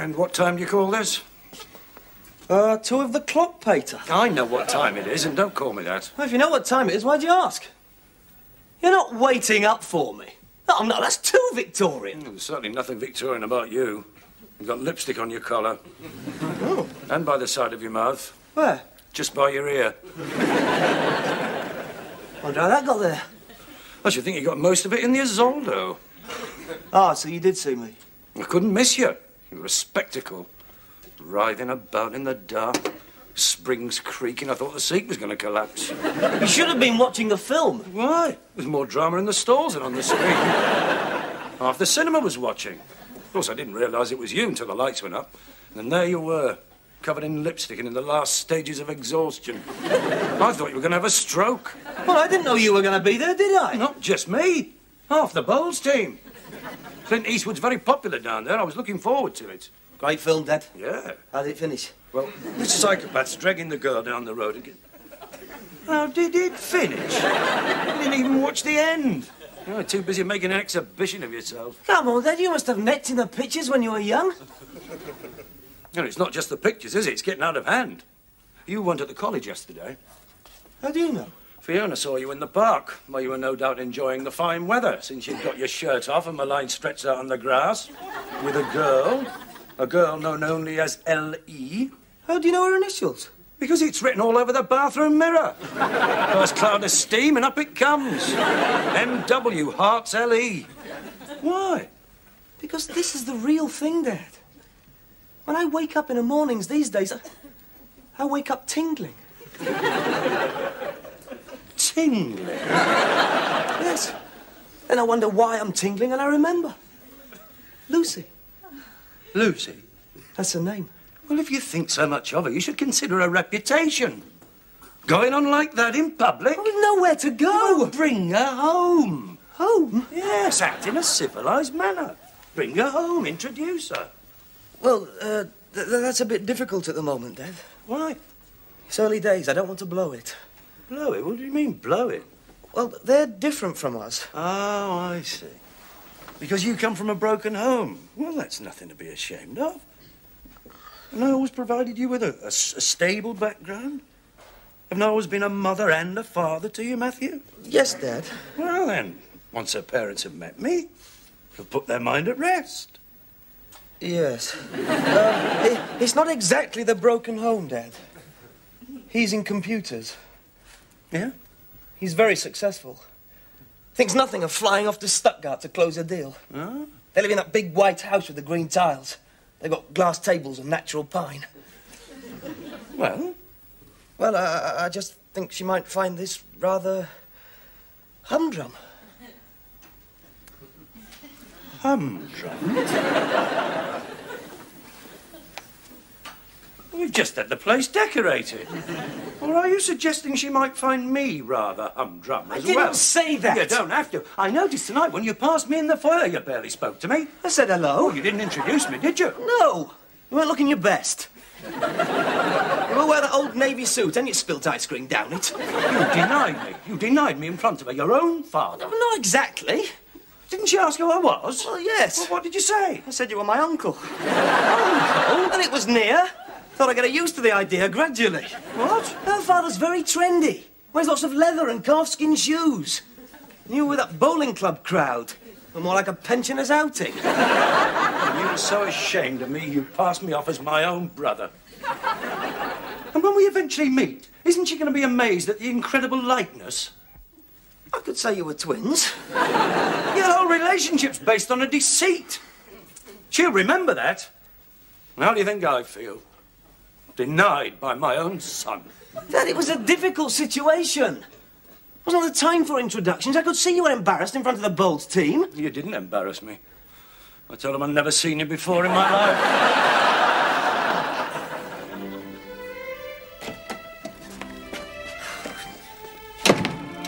And what time do you call this? 2 of the clock, Pater. I know what time it is, and don't call me that. Well, if you know what time it is, why'd you ask? You're not waiting up for me. Oh, no, that's too Victorian. There's certainly nothing Victorian about you. You've got lipstick on your collar. Oh. And by the side of your mouth. Where? Just by your ear. Wonder how that got there. I should think you got most of it in the Isolde. Ah, so you did see me. I couldn't miss you. You were a spectacle. Writhing about in the dark. Springs creaking. I thought the seat was going to collapse. You should have been watching the film. Why? There's more drama in the stalls than on the screen. Half the cinema was watching. Of course, I didn't realise it was you until the lights went up. And then there you were, covered in lipstick and in the last stages of exhaustion. I thought you were going to have a stroke. Well, I didn't know you were going to be there, did I? Not just me. Half the Bowls team. Clint Eastwood's very popular down there. I was looking forward to it. Great film, Dad. Yeah. How did it finish? Well, this psychopath's dragging the girl down the road again. How did it finish? You didn't even watch the end. You were too busy making an exhibition of yourself. Come on, Dad, you must have necked in the pictures when you were young. And it's not just the pictures, is it? It's getting out of hand. You weren't at the college yesterday. How do you know? Fiona saw you in the park, where you were no doubt enjoying the fine weather, since you'd got your shirt off and the line stretched out on the grass, with a girl known only as L.E. How do you know her initials? Because it's written all over the bathroom mirror. First cloud of steam and up it comes. M.W. Hearts L.E. Why? Because this is the real thing, Dad. When I wake up in the mornings these days, I wake up tingling. Tingling? Yes. Then I wonder why I'm tingling and I remember. Lucy. Lucy? That's her name. Well, if you think so much of her, you should consider her reputation. Going on like that in public? There's nowhere to go. Well, bring her home. Home? Yes, act in a civilised manner. Bring her home, introduce her. Well, that's a bit difficult at the moment, Dad. Why? It's early days. I don't want to blow it. Blow it? What do you mean, blow it? Well, they're different from us. Oh, I see. Because you come from a broken home. Well, that's nothing to be ashamed of. Haven't I always provided you with a stable background? Haven't I always been a mother and a father to you, Matthew? Yes, Dad. Well, then, once her parents have met me, they'll put their mind at rest. Yes. It's not exactly the broken home, Dad. He's in computers. Yeah? He's very successful. Thinks nothing of flying off to Stuttgart to close a deal. Oh? They live in that big white house with the green tiles. They've got glass tables and natural pine. Well? Well, I just think she might find this rather humdrum. Humdrum? We've just had the place decorated. Or are you suggesting she might find me rather humdrum as well? I didn't say that. You don't have to. I noticed tonight when you passed me in the foyer, you barely spoke to me. I said hello. Oh, you didn't introduce me, did you? No. You weren't looking your best. You were wearing that old navy suit and you spilled ice cream down it. You denied me. You denied me in front of her, your own father. No, not exactly. Didn't she ask who I was? Well, yes. Well, what did you say? I said you were my uncle. Uncle? And it was near. Thought I'd get used to the idea gradually. What? Her father's very trendy. Wears lots of leather and calfskin shoes. You were with that bowling club crowd. Were more like a pensioner's outing. And you were so ashamed of me, you passed me off as my own brother. And when we eventually meet, isn't she going to be amazed at the incredible likeness? I could say you were twins. Your whole relationship's based on a deceit. She'll remember that. And how do you think I feel? Denied by my own son. Dad, it was a difficult situation. Wasn't the time for introductions. I could see you were embarrassed in front of the Bolts team. You didn't embarrass me. I told them I'd never seen you before in my life.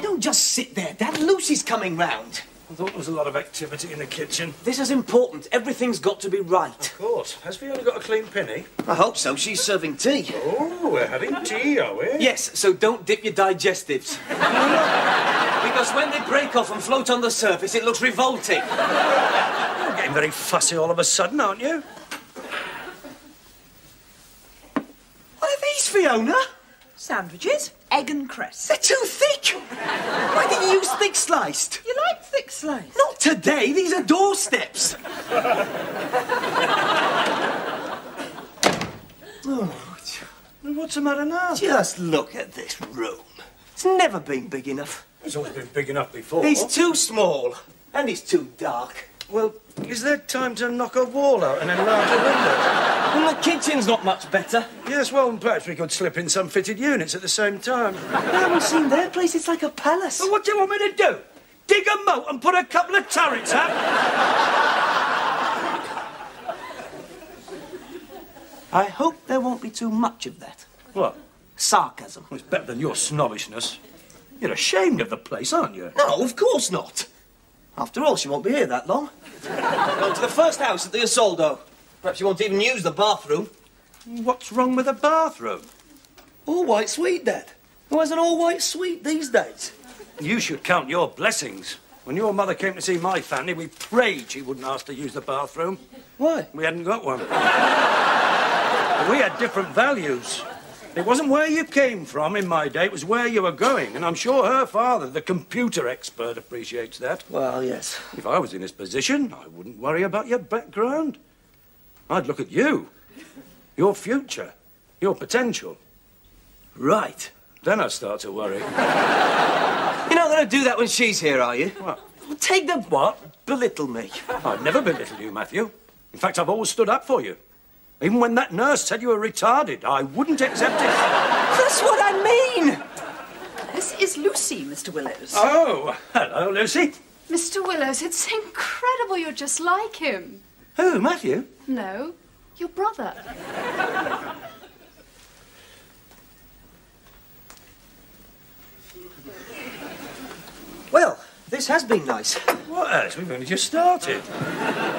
Don't just sit there, Dad. Lucy's coming round. I thought there was a lot of activity in the kitchen. This is important. Everything's got to be right. Of course. Has Fiona got a clean penny? I hope so. She's serving tea. Oh, we're having tea, are we? Yes, so don't dip your digestives. Because when they break off and float on the surface, it looks revolting. You're getting very fussy all of a sudden, aren't you? these, Fiona? Sandwiches, egg and cress. They're too thick. Why didn't you use thick sliced? You like thick slice? Not today. These are doorsteps. What's the matter now? Just look at this room. It's never been big enough. It's always been big enough before. It's too small. And it's too dark. Well, is there time to knock a wall out and enlarge a window? And the kitchen's not much better. Yes, well, perhaps we could slip in some fitted units at the same time. I haven't seen their place. It's like a palace. But what do you want me to do? Dig a moat and put a couple of turrets up? I hope there won't be too much of that. What? Sarcasm. Well, it's better than your snobbishness. You're ashamed of the place, aren't you? No, of course not. After all, she won't be here that long. Going to the first house at the Isoldo. Perhaps she won't even use the bathroom. What's wrong with the bathroom? All-white suite, Dad. Who has an all-white suite these days? You should count your blessings. When your mother came to see my family, we prayed she wouldn't ask to use the bathroom. Why? We hadn't got one. We had different values. It wasn't where you came from in my day, it was where you were going. And I'm sure her father, the computer expert, appreciates that. Well, yes. If I was in his position, I wouldn't worry about your background. I'd look at you, your future, your potential. Right. Then I'd start to worry. You're not going to do that when she's here, are you? What? Well, take the what? Belittle me. I'd never belittle you, Matthew. In fact, I've always stood up for you. Even when that nurse said you were retarded, I wouldn't accept it. That's what I mean! This is Lucy, Mr. Willows. Oh, hello, Lucy. Mr. Willows, it's incredible you're just like him. Who, Matthew? No, your brother. Well, this has been nice. What else? We've only just started.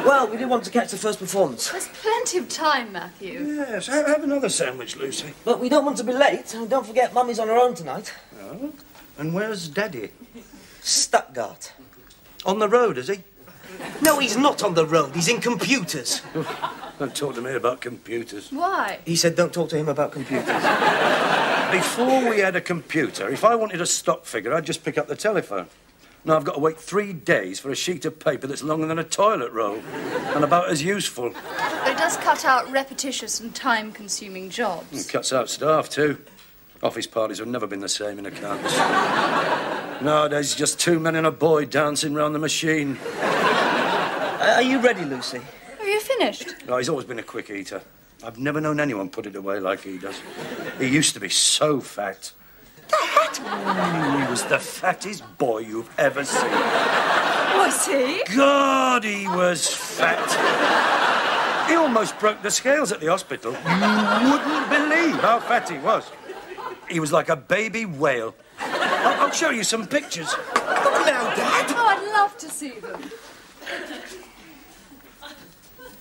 Well, we did want to catch the first performance. There's plenty of time, Matthew. Yes, have another sandwich, Lucy. But we don't want to be late, and don't forget Mummy's on her own tonight. Oh? And where's Daddy? Stuttgart. On the road, is he? No, he's not on the road. He's in computers. Don't talk to me about computers. Why? He said don't talk to him about computers. Before we had a computer, if I wanted a stock figure, I'd just pick up the telephone. Now I've got to wait 3 days for a sheet of paper that's longer than a toilet roll and about as useful. But it does cut out repetitious and time-consuming jobs. It cuts out staff, too. Office parties have never been the same in accounts. Nowadays, just 2 men and a boy dancing round the machine. Are you ready, Lucy? Are you finished? Oh, he's always been a quick eater. I've never known anyone put it away like he does. He used to be so fat. He was the fattest boy you've ever seen. Was he? God, he was fat. He almost broke the scales at the hospital. You wouldn't believe how fat he was. He was like a baby whale. I'll show you some pictures. Come on now, Dad. Oh, I'd love to see them.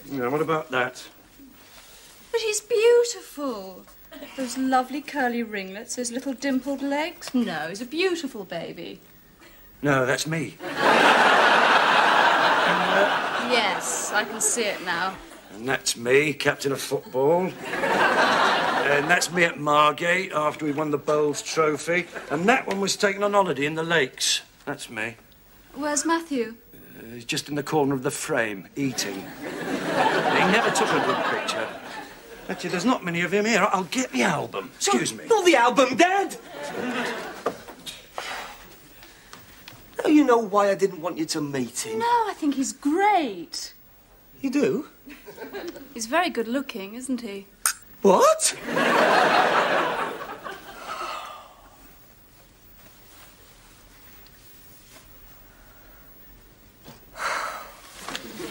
Yeah, what about that? But he's beautiful. Those lovely curly ringlets, those little dimpled legs. No, he's a beautiful baby. No, that's me. Yes, I can see it now. And that's me, captain of football. And that's me at Margate after we won the Bowls Trophy. And that one was taken on holiday in the lakes. That's me. Where's Matthew? He's just in the corner of the frame, eating. He never took a good picture. Actually, there's not many of him here. I'll get the album. Excuse me. Not the album, Dad! Now you know why I didn't want you to meet him. No, I think he's great. You do? He's very good looking, isn't he? What?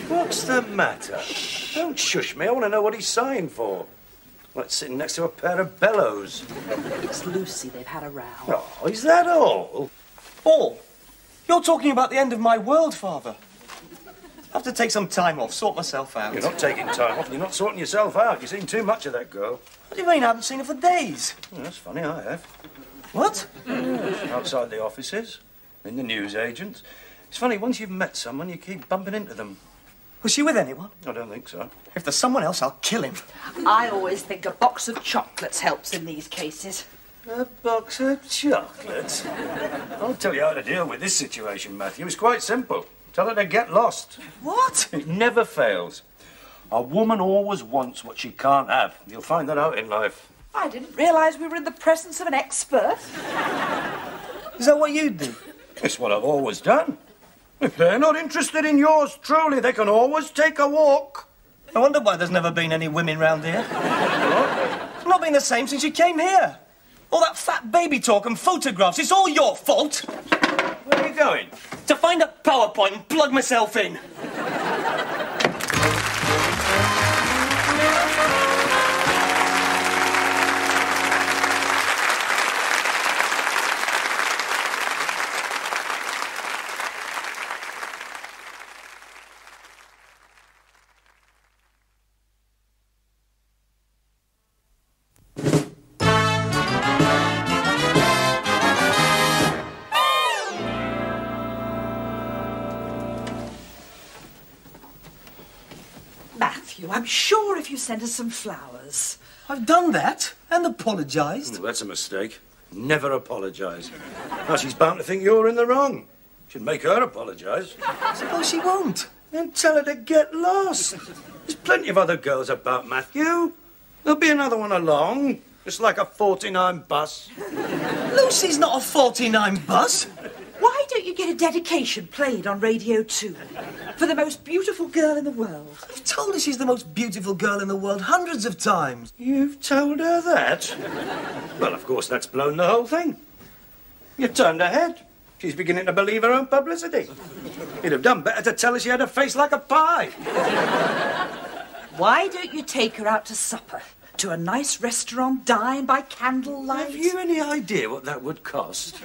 What's the matter? Don't shush me. I want to know what he's sighing for. Like sitting next to a pair of bellows. It's Lucy. They've had a row. Oh, is that all? All? You're talking about the end of my world, Father. I have to take some time off, sort myself out. You're not taking time off. You're not sorting yourself out. You've seen too much of that girl. What do you mean? I haven't seen her for days. Oh, that's funny. I have. What? Outside the offices, in the newsagents. It's funny, once you've met someone, you keep bumping into them. Was she with anyone? I don't think so. If there's someone else, I'll kill him. I always think a box of chocolates helps in these cases. A box of chocolates? I'll tell you how to deal with this situation, Matthew. It's quite simple. Tell her to get lost. What? It never fails. A woman always wants what she can't have. You'll find that out in life. I didn't realise we were in the presence of an expert. Is that what you do? It's what I've always done. If they're not interested in yours truly, they can always take a walk. I wonder why there's never been any women round here. It's not been the same since you came here. All that fat baby talk and photographs, it's all your fault. Where are you going? To find a PowerPoint and plug myself in. Matthew, I'm sure if you sent us some flowers. I've done that and apologised. Oh, that's a mistake. Never apologise. Now, she's bound to think you're in the wrong. Should make her apologise. Suppose she won't. And tell her to get lost. There's plenty of other girls about, Matthew. There'll be another one along. It's like a 49 bus. Lucy's not a 49 bus. Why don't you get a dedication played on Radio 2 for the most beautiful girl in the world? I've told her she's the most beautiful girl in the world hundreds of times. You've told her that? Well, of course, that's blown the whole thing. You turned her head. She's beginning to believe her own publicity. You'd have done better to tell her she had a face like a pie. Why don't you take her out to supper? To a nice restaurant, dine by candlelight? Have you any idea what that would cost?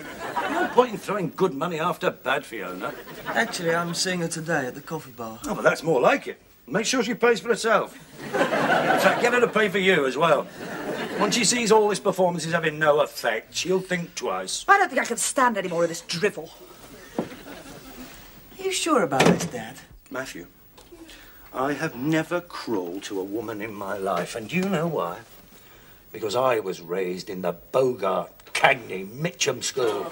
No point in throwing good money after bad, Fiona. Actually, I'm seeing her today at the coffee bar. Oh, but that's more like it. Make sure she pays for herself. In fact, get her to pay for you as well. Once she sees all this performance is having no effect, she'll think twice. I don't think I can stand any more of this drivel. Are you sure about this, Dad? Matthew, I have never crawled to a woman in my life, and do you know why? Because I was raised in the Bogart, Cagney, Mitcham school.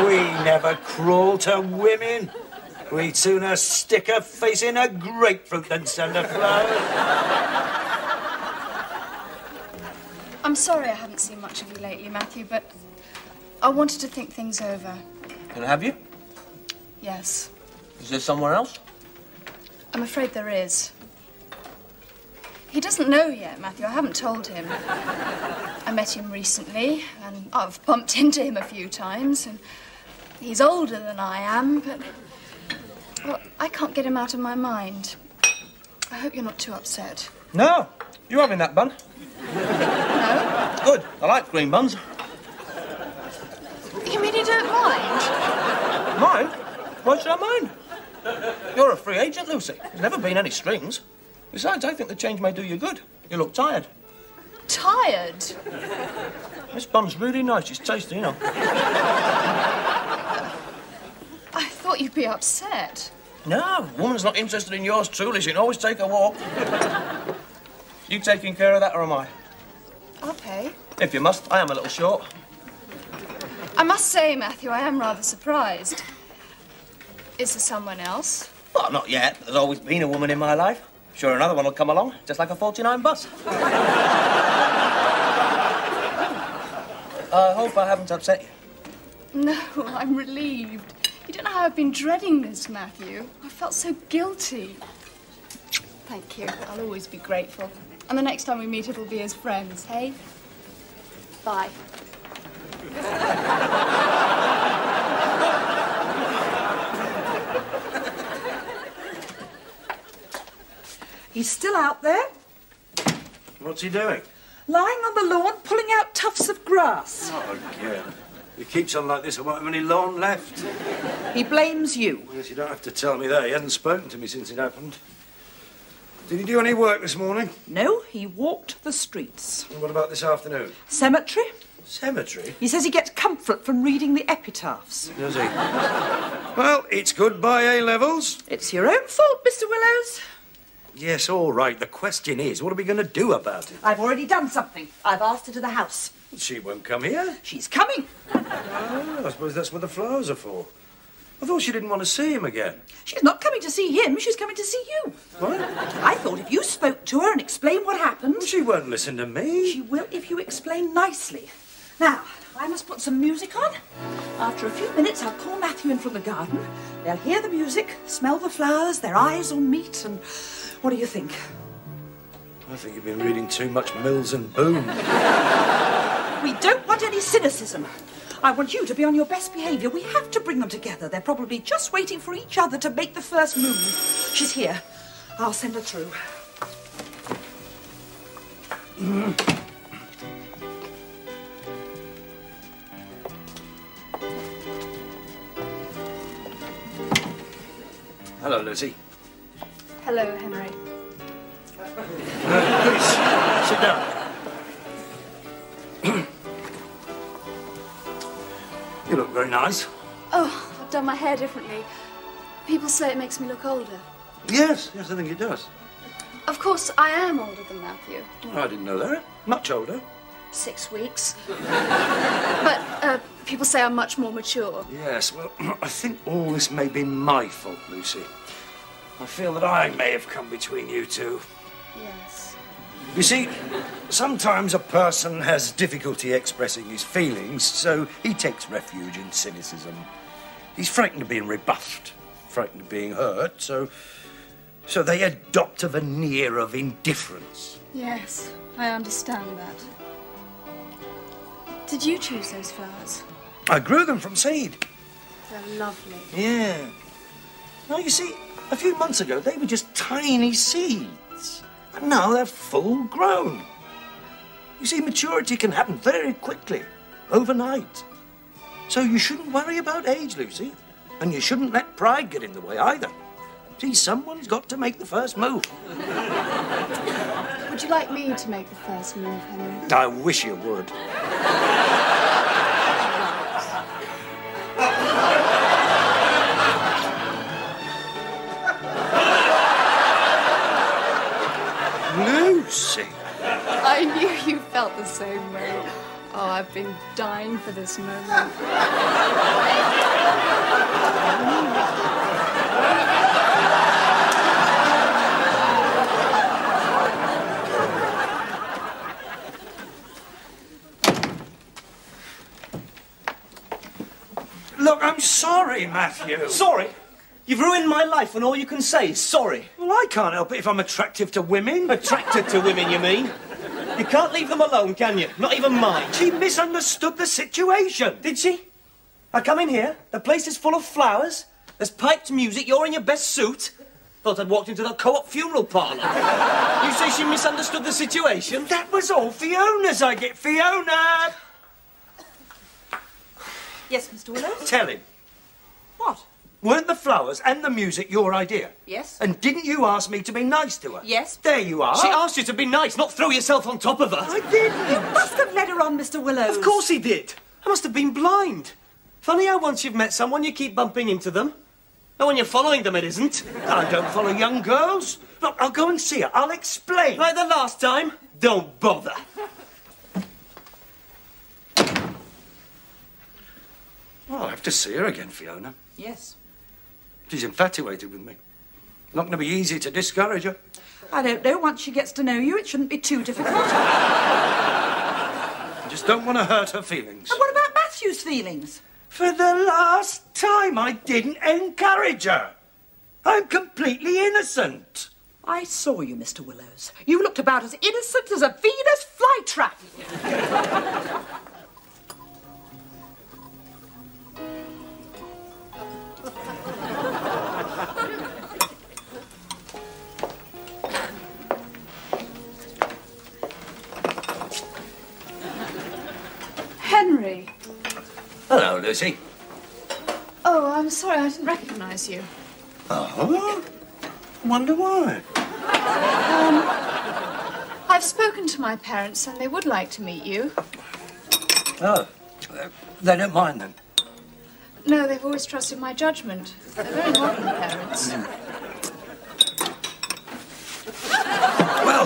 We never crawl to women. We'd sooner stick a face in a grapefruit than send her flowers. I'm sorry I haven't seen much of you lately, Matthew, but I wanted to think things over. Can I have you? Yes. Is there somewhere else? I'm afraid there is. He doesn't know yet, Matthew. I haven't told him. I met him recently, and I've bumped into him a few times, and he's older than I am, but... well, I can't get him out of my mind. I hope you're not too upset. No. You having that bun? No? Good. I like green buns. You mean you don't mind? Mind? Why should I mind? You're a free agent, Lucy. There's never been any strings. Besides, I think the change may do you good. You look tired. Tired? This bun's really nice. It's tasty, you know. I thought you'd be upset. No, a woman's not interested in yours truly. She can always take a walk. You taking care of that, or am I? I'll pay. If you must. I am a little short. I must say, Matthew, I am rather surprised. Is there someone else? Well, not yet. There's always been a woman in my life. Sure, another one will come along, just like a 49 bus. I hope I haven't upset you. No, I'm relieved. You don't know how I've been dreading this, Matthew. I felt so guilty. Thank you. I'll always be grateful. And the next time we meet, it'll be as friends, hey? Bye. He's still out there, What's he doing? lying on the lawn, pulling out tufts of grass. Oh, again. He keeps on like this, I won't have any lawn left. He blames you. Yes, you don't have to tell me that. He hasn't spoken to me since it happened. Did he do any work this morning? No, he walked the streets. And what about this afternoon? Cemetery, Cemetery? He says he gets comfort from reading the epitaphs. Does he? Well, it's goodbye A-levels. It's your own fault, Mr. Willows. Yes, all right. The question is, what are we going to do about it? I've already done something. I've asked her to the house. She won't come here. She's coming. Oh, I suppose that's what the flowers are for. I thought she didn't want to see him again. She's not coming to see him. She's coming to see you. What? I thought if you spoke to her and explained what happened... She won't listen to me. She will if you explain nicely. Now, I must put some music on. After a few minutes, I'll call Matthew in from the garden. They'll hear the music, smell the flowers, their eyes will meet, and what do you think? I think you've been reading too much Mills and Boone. We don't want any cynicism. I want you to be on your best behaviour. We have to bring them together. They're probably just waiting for each other to make the first move. She's here. I'll send her through. Hello, Lucy. Hello, Henry. Please, sit down. You look very nice. Oh, I've done my hair differently. People say it makes me look older. Yes, I think it does. Of course, I am older than Matthew. Oh, I didn't know that. Much older. 6 weeks. But people say I'm much more mature. Yes, well, I think all this may be my fault, Lucy. I feel that I may have come between you two. Yes. You see, sometimes a person has difficulty expressing his feelings, so he takes refuge in cynicism. He's frightened of being rebuffed, frightened of being hurt, so they adopt a veneer of indifference. Yes, I understand that. Did you choose those flowers? I grew them from seed. They're lovely. Yeah. Now, you see, a few months ago, they were just tiny seeds. And now they're full grown. You see, maturity can happen very quickly, overnight. So you shouldn't worry about age, Lucy. And you shouldn't let pride get in the way either. See, someone's got to make the first move. Would you like me to make the first move, Henry? I wish you would. Lucy. I knew you felt the same way. Oh, I've been dying for this moment. Look, I'm sorry, Matthew. Sorry? You've ruined my life and all you can say is sorry. Well, I can't help it if I'm attractive to women. Attracted to women, you mean? You can't leave them alone, can you? Not even mine. She misunderstood the situation. Did she? I come in here, the place is full of flowers, there's piped music, you're in your best suit. Thought I'd walked into the co-op funeral parlour. You say she misunderstood the situation? That was all Fiona's. I get Fiona. Yes, Mr. Willows? Tell him. What? Weren't the flowers and the music your idea? Yes. And didn't you ask me to be nice to her? Yes. There you are. She asked you to be nice, not throw yourself on top of her. I didn't. You must have led her on, Mr. Willows. Of course he did. I must have been blind. Funny how once you've met someone, you keep bumping into them. And when you're following them, it isn't. I don't follow young girls. Look, I'll go and see her. I'll explain. Like the last time, don't bother. Well, I'll have to see her again, Fiona. Yes. She's infatuated with me. Not going to be easy to discourage her. I don't know. Once she gets to know you, it shouldn't be too difficult. I just don't want to hurt her feelings. And what about Matthew's feelings? For the last time, I didn't encourage her. I'm completely innocent. I saw you, Mr. Willows. You looked about as innocent as a Venus flytrap. Henry. Hello, Lucy. Oh, I'm sorry, I didn't recognise you. Oh? Wonder why? I've spoken to my parents and they would like to meet you. Oh, they don't mind then? No, they've always trusted my judgment. They're very modern parents. Well,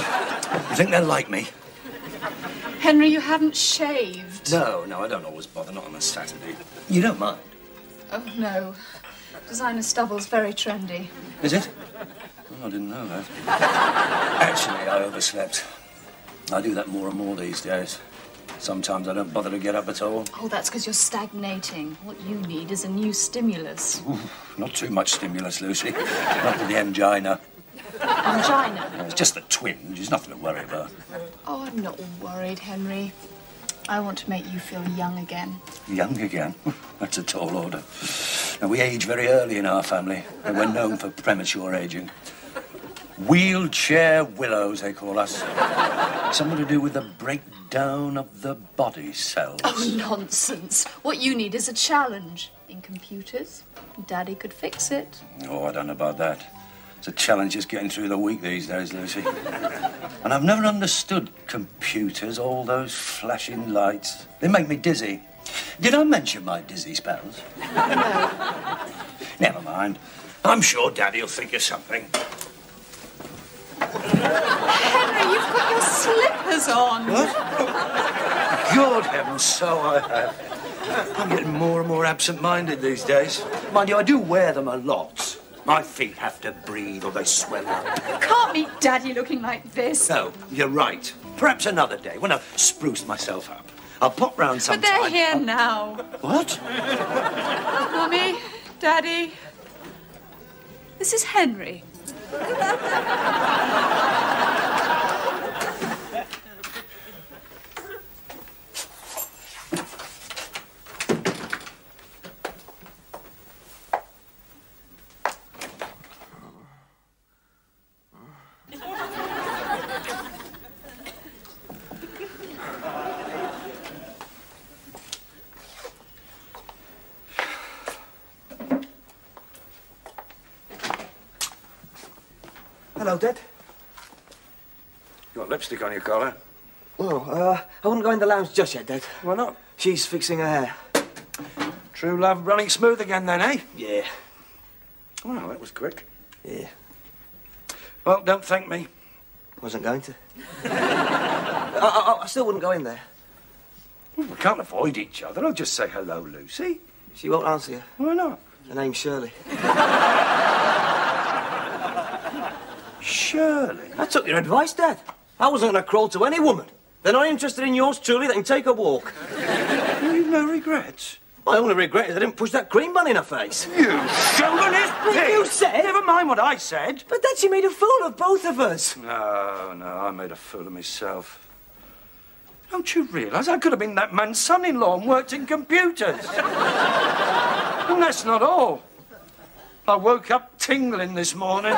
you think they'll like me? Henry, you haven't shaved. No, I don't always bother, not on a Saturday. You don't mind? Oh, no. Designer stubble's very trendy. Is it? Oh, I didn't know that. Actually, I overslept. I do that more and more these days. Sometimes I don't bother to get up at all. Oh, that's because you're stagnating. What you need is a new stimulus. Ooh, not too much stimulus, Lucy. Not with the angina. Angina? It's just a twinge. There's nothing to worry about. Oh, I'm not worried, Henry. I want to make you feel young again. Young again? That's a tall order. Now, we age very early in our family, and we're known for premature aging. Wheelchair willows, they call us. Something to do with the breakdown of the body cells. Oh, nonsense. What you need is a challenge. In computers, Daddy could fix it. Oh, I don't know about that. It's a challenge just getting through the week these days, Lucy. And I've never understood computers, all those flashing lights. They make me dizzy. Did I mention my dizzy spells? No. Never mind. I'm sure Daddy'll think of something. Henry, you've got your slippers on. What? Good heavens, so I have. I'm getting more and more absent-minded these days. Mind you, I do wear them a lot. My feet have to breathe or they swell up. You can't meet Daddy looking like this. No, you're right. Perhaps another day, when I've spruced myself up. I'll pop round sometime. But they're here now. What? Mummy, Daddy. This is Henry. Hello, Dad. You got lipstick on your collar? Oh, I wouldn't go in the lounge just yet, Dad. Why not? She's fixing her hair. True love running smooth again then, eh? Yeah. Well, that was quick. Yeah. Well, don't thank me. Wasn't going to. I still wouldn't go in there. Well, we can't avoid each other. I'll just say hello, Lucy. She won't answer you. Why not? Her name's Shirley. Shirley? I took your advice, Dad. I wasn't going to crawl to any woman. They're not interested in yours truly. They can take a walk. You've no regrets? My only regret is I didn't push that cream bun in her face. You chauvinist pig! You said... Never mind what I said. But Dad, she made a fool of both of us. No, I made a fool of myself. Don't you realise I could have been that man's son-in-law and worked in computers? And that's not all. I woke up tingling this morning.